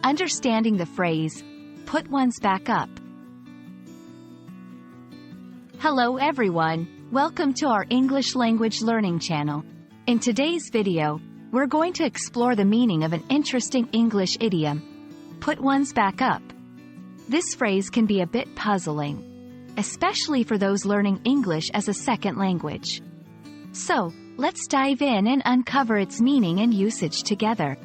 Understanding the phrase, put one's back up. Hello everyone, welcome to our English language learning channel. In today's video, we're going to explore the meaning of an interesting English idiom, put one's back up. This phrase can be a bit puzzling, especially for those learning English as a second language. So, let's dive in and uncover its meaning and usage together.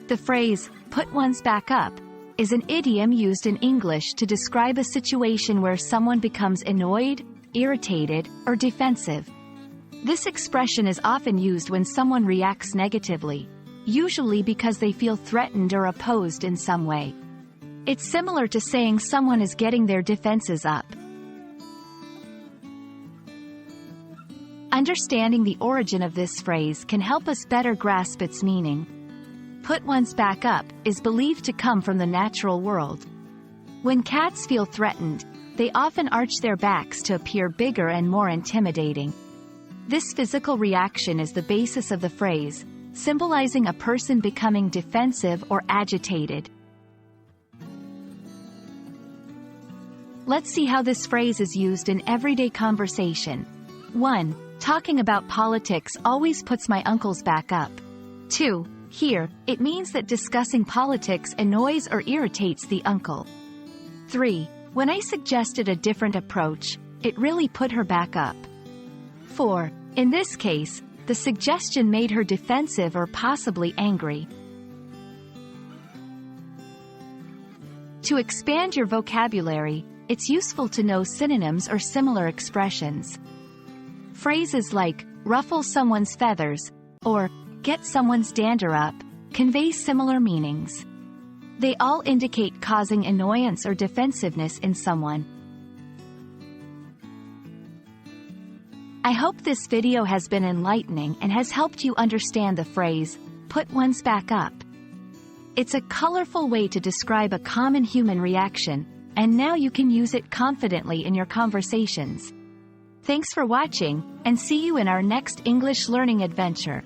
The phrase, put one's back up, is an idiom used in English to describe a situation where someone becomes annoyed, irritated, or defensive. This expression is often used when someone reacts negatively, usually because they feel threatened or opposed in some way. It's similar to saying someone is getting their defenses up. Understanding the origin of this phrase can help us better grasp its meaning. Put one's back up is believed to come from the natural world. When cats feel threatened, they often arch their backs to appear bigger and more intimidating. This physical reaction is the basis of the phrase, symbolizing a person becoming defensive or agitated. Let's see how this phrase is used in everyday conversation. 1. Talking about politics always puts my uncle's back up. 2. Here, it means that discussing politics annoys or irritates the uncle. 3. When I suggested a different approach, it really put her back up. 4. In this case, the suggestion made her defensive or possibly angry. To expand your vocabulary, it's useful to know synonyms or similar expressions. Phrases like, ruffle someone's feathers, or, get someone's dander up, convey similar meanings. They all indicate causing annoyance or defensiveness in someone. I hope this video has been enlightening and has helped you understand the phrase, put one's back up. It's a colorful way to describe a common human reaction, and now you can use it confidently in your conversations. Thanks for watching, and see you in our next English learning adventure.